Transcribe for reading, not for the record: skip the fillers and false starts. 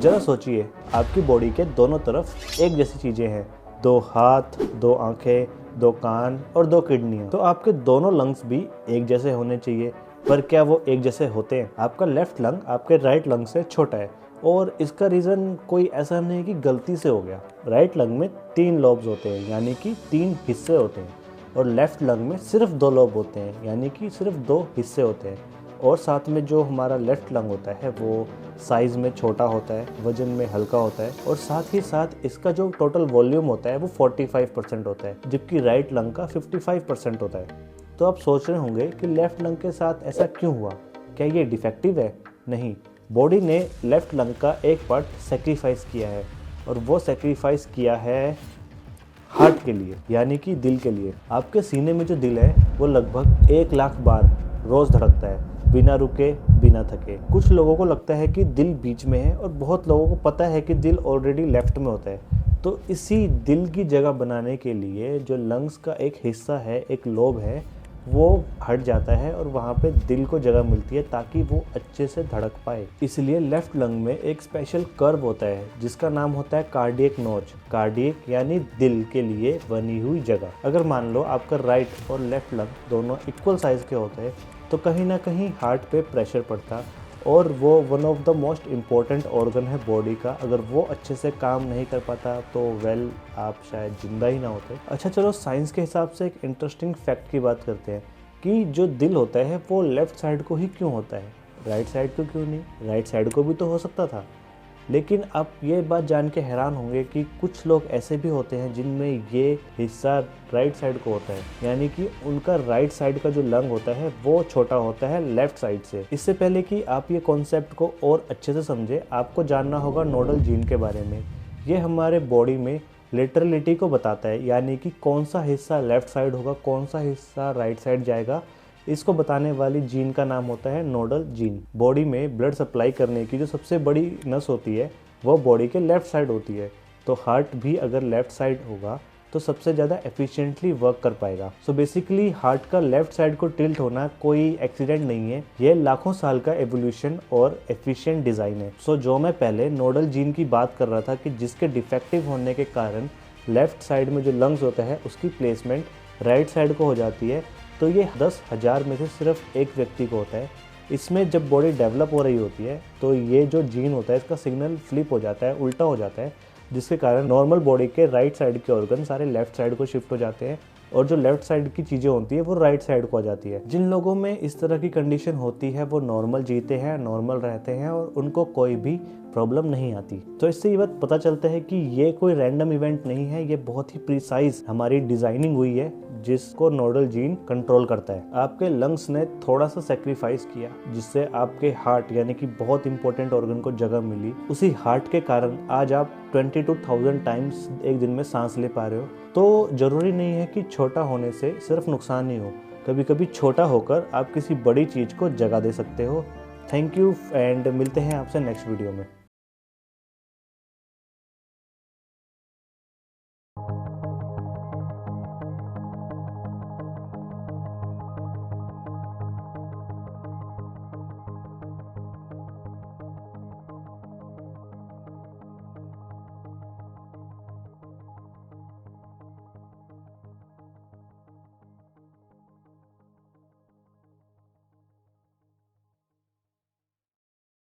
जरा सोचिए, आपकी बॉडी के दोनों तरफ एक जैसी चीजें हैं, 2 हाथ, 2 आंखें, 2 कान और 2 किडनियां। तो आपके दोनों लंग्स भी एक जैसे होने चाहिए, पर क्या वो एक जैसे होते हैं? आपका लेफ्ट लंग आपके राइट लंग से छोटा है और इसका रीज़न कोई ऐसा नहीं है कि गलती से हो गया। राइट लंग में 3 लॉब्स होते हैं, यानी कि 3 हिस्से होते हैं, और लेफ्ट लंग में सिर्फ 2 लॉब होते हैं, यानी कि सिर्फ 2 हिस्से होते हैं। और साथ में जो हमारा लेफ्ट लंग होता है वो साइज़ में छोटा होता है, वजन में हल्का होता है, और साथ ही साथ इसका जो टोटल वॉल्यूम होता है वो 45% होता है, जबकि राइट लंग का 55% होता है। तो आप सोच रहे होंगे कि लेफ्ट लंग के साथ ऐसा क्यों हुआ? क्या ये डिफेक्टिव है? नहीं, बॉडी ने लेफ्ट लंग का एक पार्ट सेक्रीफाइस किया है, और वो सेक्रीफाइस किया है हार्ट के लिए, यानी कि दिल के लिए। आपके सीने में जो दिल है वो लगभग 1 लाख बार रोज़ धड़कता है, बिना रुके, बिना थके। कुछ लोगों को लगता है कि दिल बीच में है, और बहुत लोगों को पता है कि दिल ऑलरेडी लेफ्ट में होता है। तो इसी दिल की जगह बनाने के लिए जो लंग्स का एक हिस्सा है, एक लोब है, वो हट जाता है और वहाँ पे दिल को जगह मिलती है ताकि वो अच्छे से धड़क पाए। इसलिए लेफ्ट लंग में एक स्पेशल कर्व होता है जिसका नाम होता है कार्डियक नोच। कार्डियक यानी दिल के लिए बनी हुई जगह। अगर मान लो आपका राइट और लेफ्ट लंग दोनों इक्वल साइज के होते हैं तो कहीं ना कहीं हार्ट पे प्रेशर पड़ता, और वो one of the most important organ है बॉडी का। अगर वो अच्छे से काम नहीं कर पाता तो आप शायद जिंदा ही ना होते। अच्छा चलो, साइंस के हिसाब से एक इंटरेस्टिंग फैक्ट की बात करते हैं कि जो दिल होता है वो लेफ्ट साइड को ही क्यों होता है, राइट साइड को क्यों नहीं? राइट साइड को भी तो हो सकता था। लेकिन आप ये बात जान के हैरान होंगे कि कुछ लोग ऐसे भी होते हैं जिनमें ये हिस्सा राइट साइड को होता है, यानी कि उनका राइट साइड का जो लंग होता है वो छोटा होता है लेफ्ट साइड से। इससे पहले कि आप ये कॉन्सेप्ट को और अच्छे से समझे, आपको जानना होगा नोडल जीन के बारे में। ये हमारे बॉडी में लेटरलिटी को बताता है, यानी कि कौन सा हिस्सा लेफ्ट साइड होगा, कौन सा हिस्सा राइट साइड जाएगा। इसको बताने वाली जीन का नाम होता है नोडल जीन। बॉडी में ब्लड सप्लाई करने की जो सबसे बड़ी नस होती है वो बॉडी के लेफ्ट साइड होती है। तो हार्ट भी अगर लेफ्ट साइड होगा तो सबसे ज़्यादा एफिशिएंटली वर्क कर पाएगा। सो बेसिकली हार्ट का लेफ्ट साइड को टिल्ट होना कोई एक्सीडेंट नहीं है, ये लाखों साल का एवोल्यूशन और एफिशिएंट डिज़ाइन है। सो जो मैं पहले नोडल जीन की बात कर रहा था कि जिसके डिफेक्टिव होने के कारण लेफ्ट साइड में जो लंग्स होता है उसकी प्लेसमेंट राइट साइड को हो जाती है, तो ये 10,000 में से सिर्फ एक व्यक्ति को होता है। इसमें जब बॉडी डेवलप हो रही होती है तो ये जो जीन होता है इसका सिग्नल फ्लिप हो जाता है, उल्टा हो जाता है, जिसके कारण नॉर्मल बॉडी के राइट साइड के ऑर्गन सारे लेफ्ट साइड को शिफ्ट हो जाते हैं, और जो लेफ्ट साइड की चीज़ें होती है वो राइट साइड को आ जाती है। जिन लोगों में इस तरह की कंडीशन होती है वो नॉर्मल जीते हैं, नॉर्मल रहते हैं, और उनको कोई भी प्रॉब्लम नहीं आती। तो इससे ये बात पता चलता है कि ये कोई रैंडम इवेंट नहीं है, ये बहुत ही प्रिसाइज हमारी डिजाइनिंग हुई है जिसको नोडल जीन कंट्रोल करता है। आपके लंग्स ने थोड़ा सा सेक्रीफाइस किया जिससे आपके हार्ट यानी कि बहुत इंपॉर्टेंट ऑर्गन को जगह मिली। उसी हार्ट के कारण आज आप 22,000 टाइम्स एक दिन में सांस ले पा रहे हो। तो जरूरी नहीं है कि छोटा होने से सिर्फ नुकसान ही हो, कभी कभी छोटा होकर आप किसी बड़ी चीज को जगह दे सकते हो। थैंक यू, एंड मिलते हैं आपसे नेक्स्ट वीडियो में।